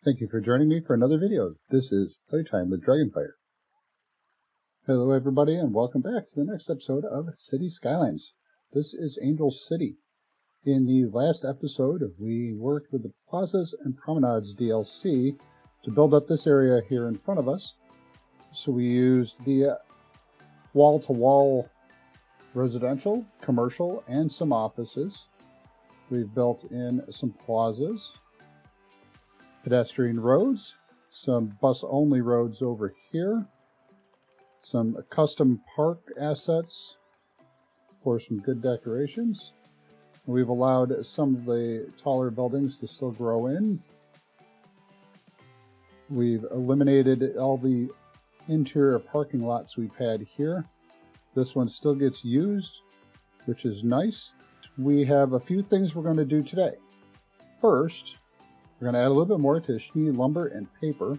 Thank you for joining me for another video. This is Playtime with DragonFire. Hello everybody and welcome back to the next episode of City Skylines. This is Angel City. In the last episode, we worked with the Plazas and Promenades DLC to build up this area here in front of us. So we used the wall-to-wall residential, commercial, and some offices. We've built in some plazas, pedestrian roads, some bus-only roads over here, some custom park assets for some good decorations. We've allowed some of the taller buildings to still grow in. We've eliminated all the interior parking lots we've had here. This one still gets used, which is nice. We have a few things we're going to do today. First, we're going to add a little bit more to Schnee lumber and paper.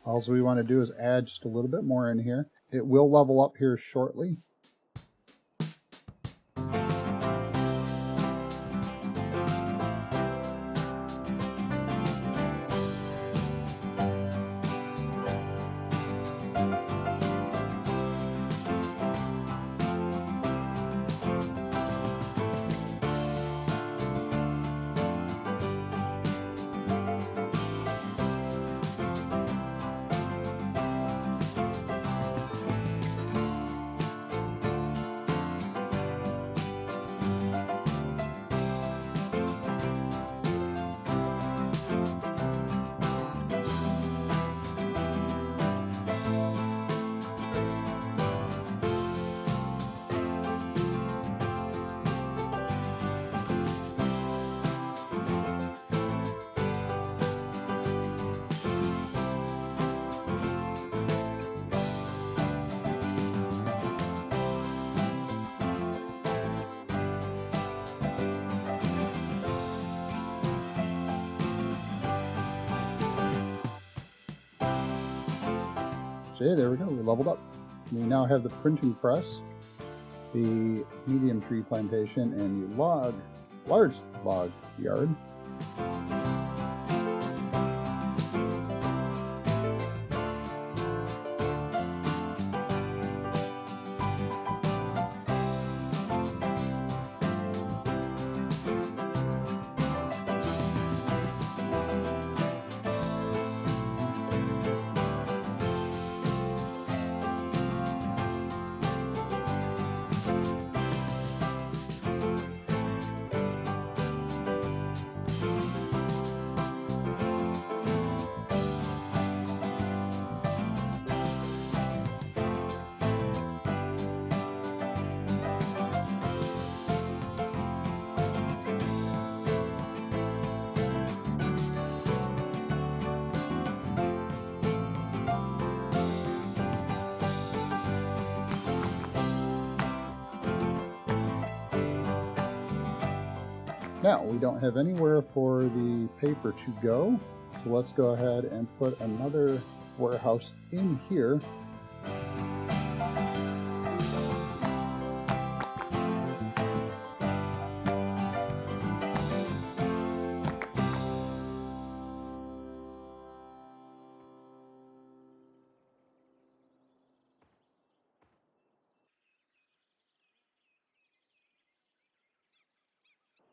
All we want to do is add just a little bit more in here. It will level up here shortly. Okay, there we go, we leveled up. We now have the printing press, the medium tree plantation, and the large log yard. Now, we don't have anywhere for the paper to go, so let's go ahead and put another warehouse in here.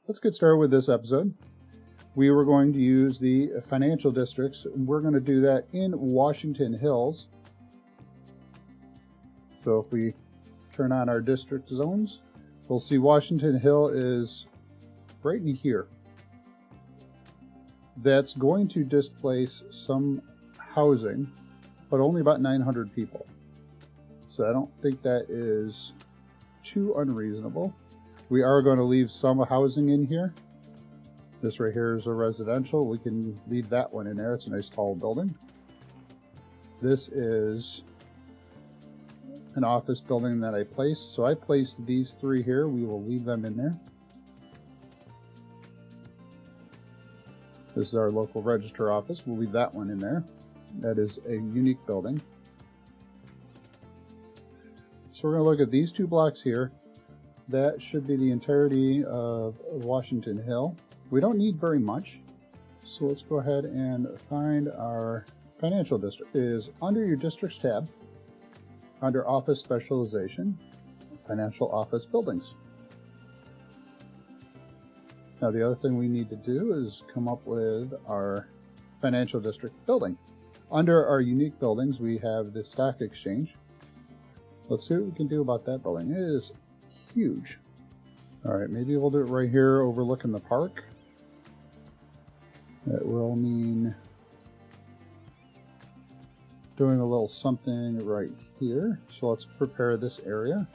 Let's get started with this episode. We were going to use the financial districts. We're going to do that in Washington Hills. So if we turn on our district zones, we'll see Washington Hill is right in here. That's going to displace some housing, but only about 900 people. So I don't think that is too unreasonable. We are going to leave some housing in here. This right here is a residential. We can leave that one in there. It's a nice tall building. This is an office building that I placed. So I placed these three here. We will leave them in there. This is our local register office. We'll leave that one in there. That is a unique building. So we're going to look at these two blocks here. That should be the entirety of Washington Hill. We don't need very much, So let's go ahead and find our financial district. It is under your districts tab, under office specialization, financial office buildings. Now the other thing we need to do is come up with our financial district building. Under our unique buildings, we have the stock exchange. Let's see what we can do about that building. It is huge. All right, maybe we'll do it right here overlooking the park. That will mean doing a little something right here. So let's prepare this area.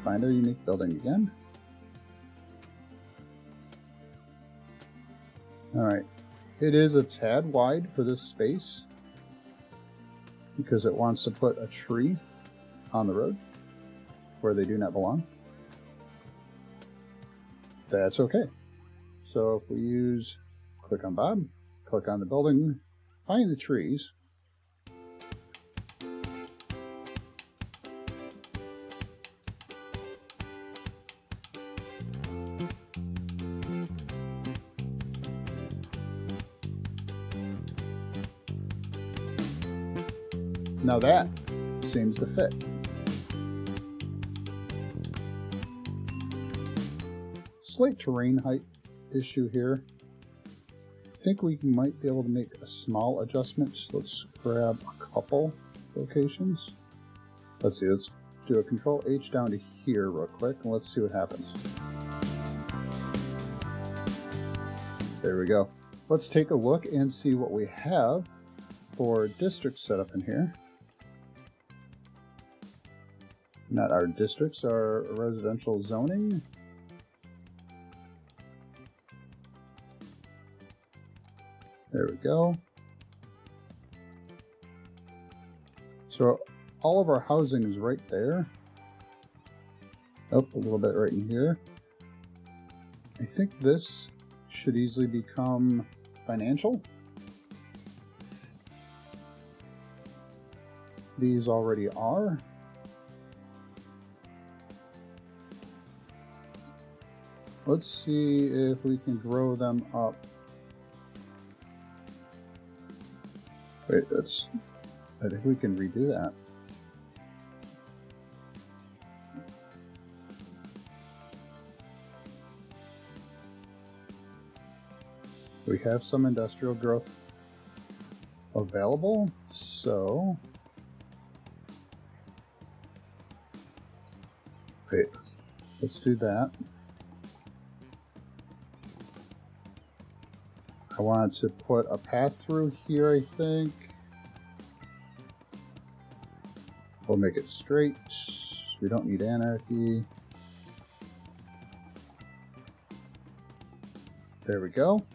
Find our unique building again. All right, it is a tad wide for this space because it wants to put a tree on the road where they do not belong. That's okay. So if we use click on Bob, click on the building, find the trees. Now that seems to fit. Slight terrain height issue here. I think we might be able to make a small adjustment. Let's grab a couple locations. Let's see, let's do a Control H down to here real quick and let's see what happens. There we go. Let's take a look and see what we have for district setup in here. Not our districts, our residential zoning. There we go. So all of our housing is right there. Oh, a little bit right in here. I think this should easily become financial. These already are. Let's see if we can grow them up. Wait, I think we can redo that. We have some industrial growth available, so wait, let's do that. I want to put a path through here, I think. We'll make it straight. We don't need anarchy. There we go.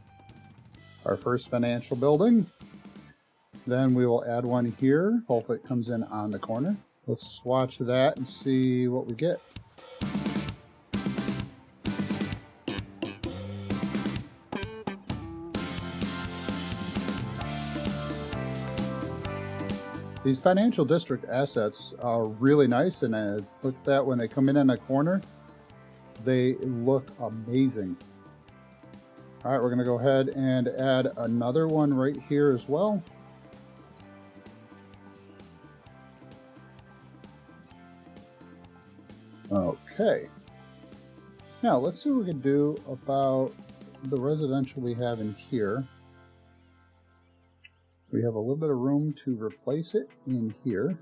Our first financial building. Then we will add one here. Hopefully it comes in on the corner. Let's watch that and see what we get. These financial district assets are really nice, and I looked at when they come in a corner, they look amazing. All right, we're going to go ahead and add another one right here as well. Okay. Now let's see what we can do about the residential we have in here. We have a little bit of room to replace it in here.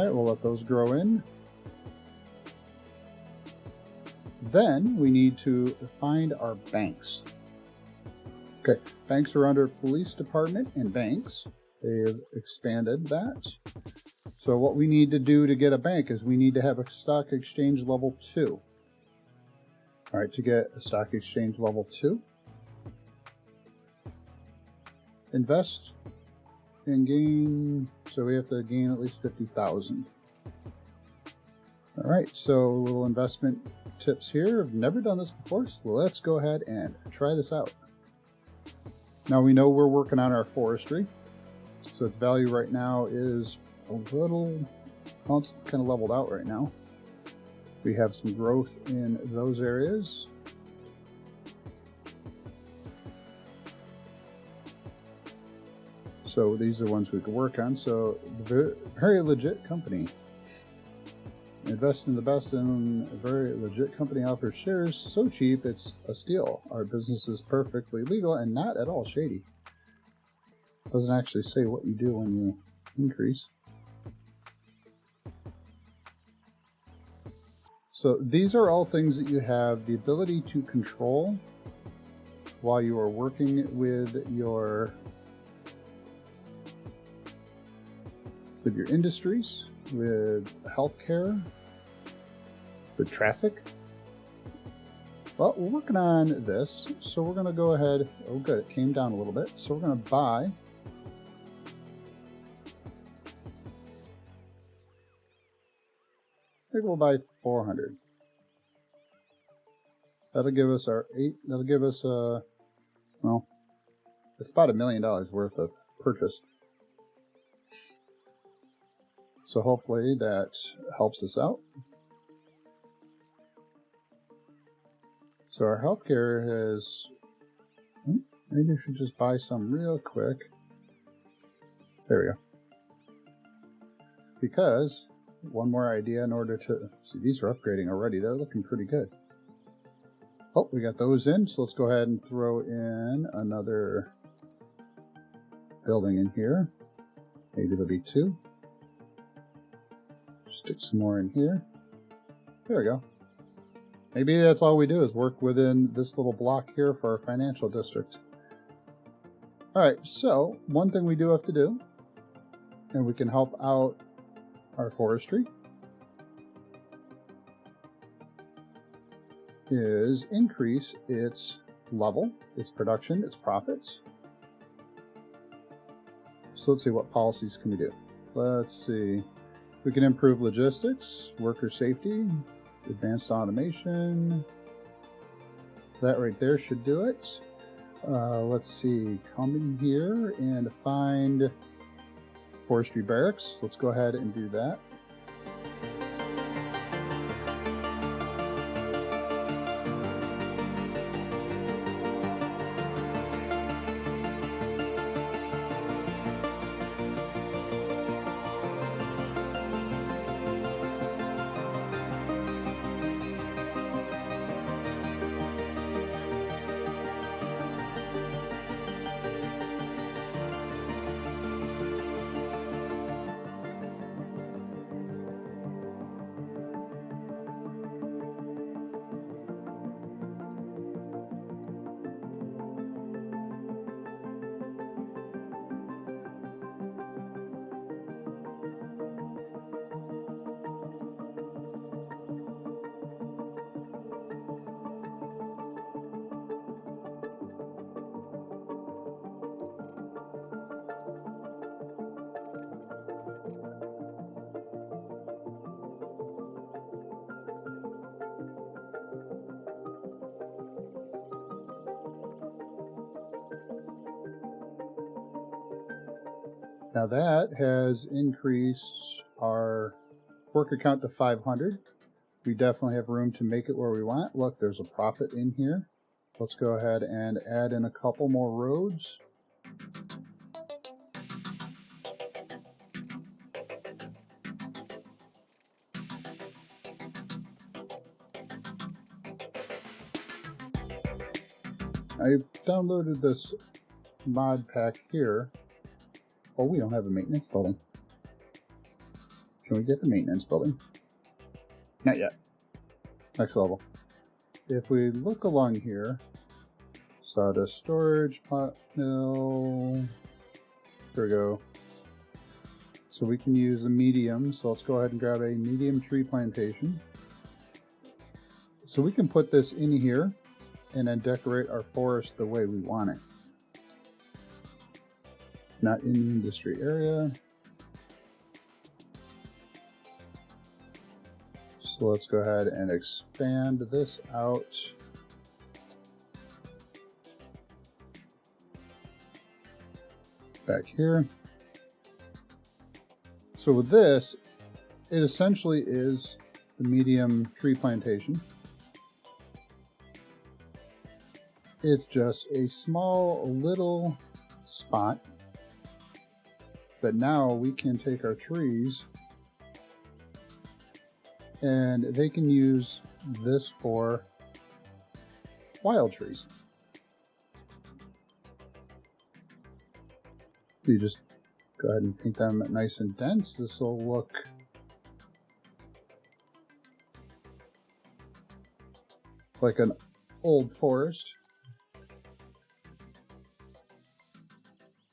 All right, we'll let those grow in. Then we need to find our banks. Okay, banks are under police department and banks. They've expanded that. So what we need to do to get a bank is we need to have a stock exchange level 2. All right, to get a stock exchange level 2, invest and gain. So we have to gain at least 50,000. All right, so little investment tips here. I've never done this before, so let's go ahead and try this out. Now we know we're working on our forestry, so its value right now is a little, well, it's kind of leveled out right now. We have some growth in those areas. So these are the ones we could work on. So very legit company. Invest in the best and a very legit company offers shares so cheap it's a steal. Our business is perfectly legal and not at all shady. Doesn't actually say what you do when you increase. So these are all things that you have the ability to control while you are working with your industries, with healthcare, with traffic. Well, we're working on this, so we're going to go ahead. Oh, good, it came down a little bit. So we're going to buy. I think we'll buy 400. That'll give us our 8. That'll give us well, it's about $1 million worth of purchase. So hopefully that helps us out. So our healthcare has, maybe we should just buy some real quick. There we go. Because one more idea in order to see, these are upgrading already. They're looking pretty good. Oh, we got those in. So let's go ahead and throw in another building in here. Maybe it'll be 2. Stick some more in here. There we go. Maybe that's all we do is work within this little block here for our financial district. Alright, so one thing we do have to do, and we can help out our forestry, is increase its level, its production, its profits. So let's see, what policies can we do? Let's see. We can improve logistics, worker safety, advanced automation. That right there should do it. Let's see, come in here and find forestry barracks. Let's go ahead and do that. Now that has increased our worker count to 500. We definitely have room to make it where we want. Look, there's a profit in here. Let's go ahead and add in a couple more roads. I've downloaded this mod pack here. Oh, we don't have a maintenance building. Can we get the maintenance building? Not yet. Next level. If we look along here, Sata storage, pot mill. There we go. So we can use a medium. So let's go ahead and grab a medium tree plantation. So we can put this in here and then decorate our forest the way we want it. Not in the industry area. So let's go ahead and expand this out. Back here. So with this, it essentially is the medium tree plantation. It's just a small little spot, but now we can take our trees and they can use this for wild trees. You just go ahead and paint them nice and dense. This will look like an old forest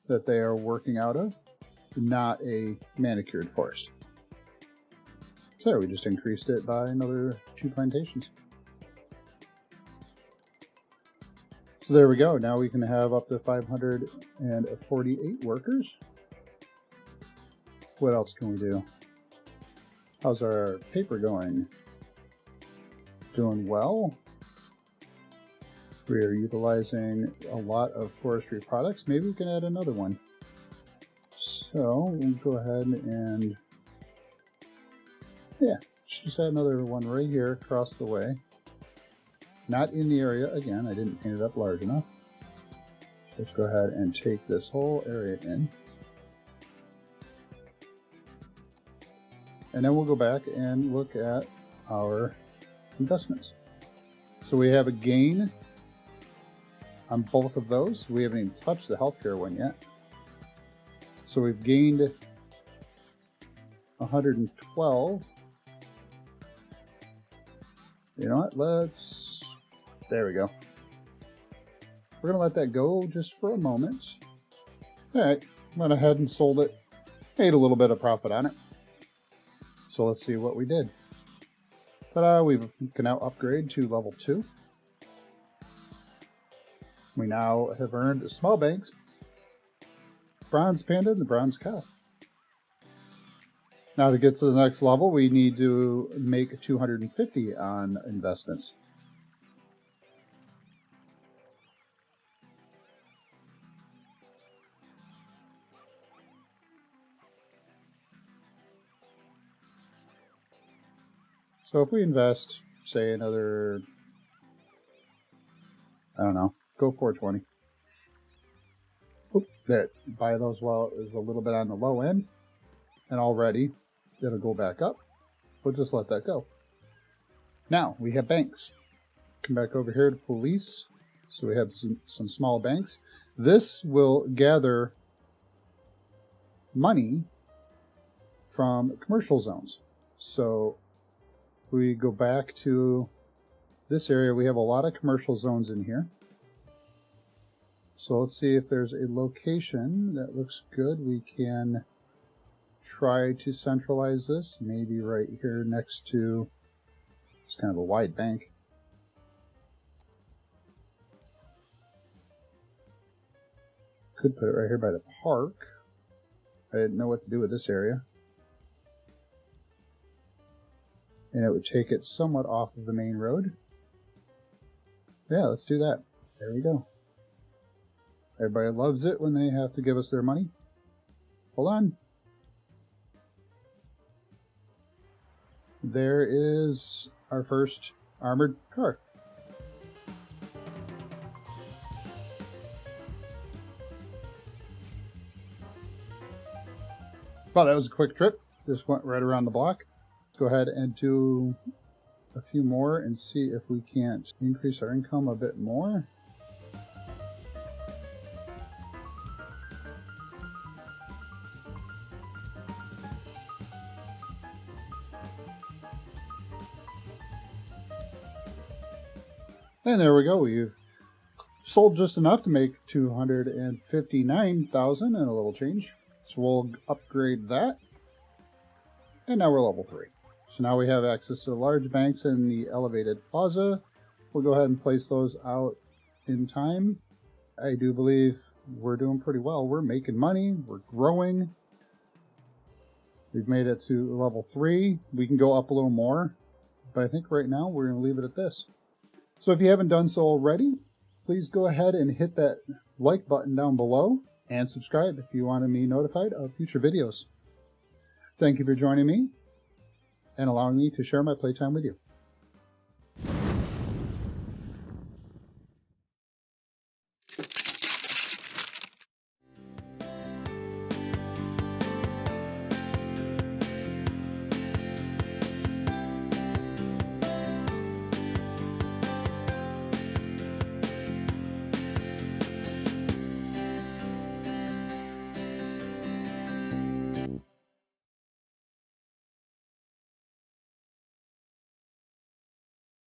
that they are working out of, not a manicured forest. So there, we just increased it by another 2 plantations. So there we go. Now we can have up to 548 workers. What else can we do? How's our paper going? Doing well. We are utilizing a lot of forestry products. Maybe we can add another one. So we'll go ahead and, yeah, just add another one right here across the way. Not in the area, again, I didn't paint it up large enough. Let's go ahead and take this whole area in. And then we'll go back and look at our investments. So we have a gain on both of those. We haven't even touched the healthcare one yet. So we've gained 112. You know what? There we go. We're gonna let that go just for a moment. All right, went ahead and sold it. Made a little bit of profit on it. So let's see what we did. Ta-da, we can now upgrade to level 2. We now have earned small banks, bronze panda, and the bronze cow. Now to get to the next level, we need to make 250 on investments. So if we invest, say another, I don't know, go 420. Oop, that buy those while it is a little bit on the low end, and already it'll go back up. We'll just let that go. Now we have banks. Come back over here to police. So we have some small banks. This will gather money from commercial zones. So we go back to this area. We have a lot of commercial zones in here. So let's see if there's a location that looks good. We can try to centralize this, maybe right here next to, it's kind of a wide bank. Could put it right here by the park. I didn't know what to do with this area. And it would take it somewhat off of the main road. Yeah, let's do that. There we go. Everybody loves it when they have to give us their money. Hold on. There is our first armored car. Well, that was a quick trip. Just went right around the block. Let's go ahead and do a few more and see if we can't increase our income a bit more. And there we go. We've sold just enough to make 259,000 and a little change. So we'll upgrade that. And now we're level 3. So now we have access to the large banks and the elevated plaza. We'll go ahead and place those out in time. I do believe we're doing pretty well. We're making money. We're growing. We've made it to level 3. We can go up a little more, but I think right now we're going to leave it at this. So if you haven't done so already, please go ahead and hit that like button down below and subscribe if you want to be notified of future videos. Thank you for joining me and allowing me to share my playtime with you.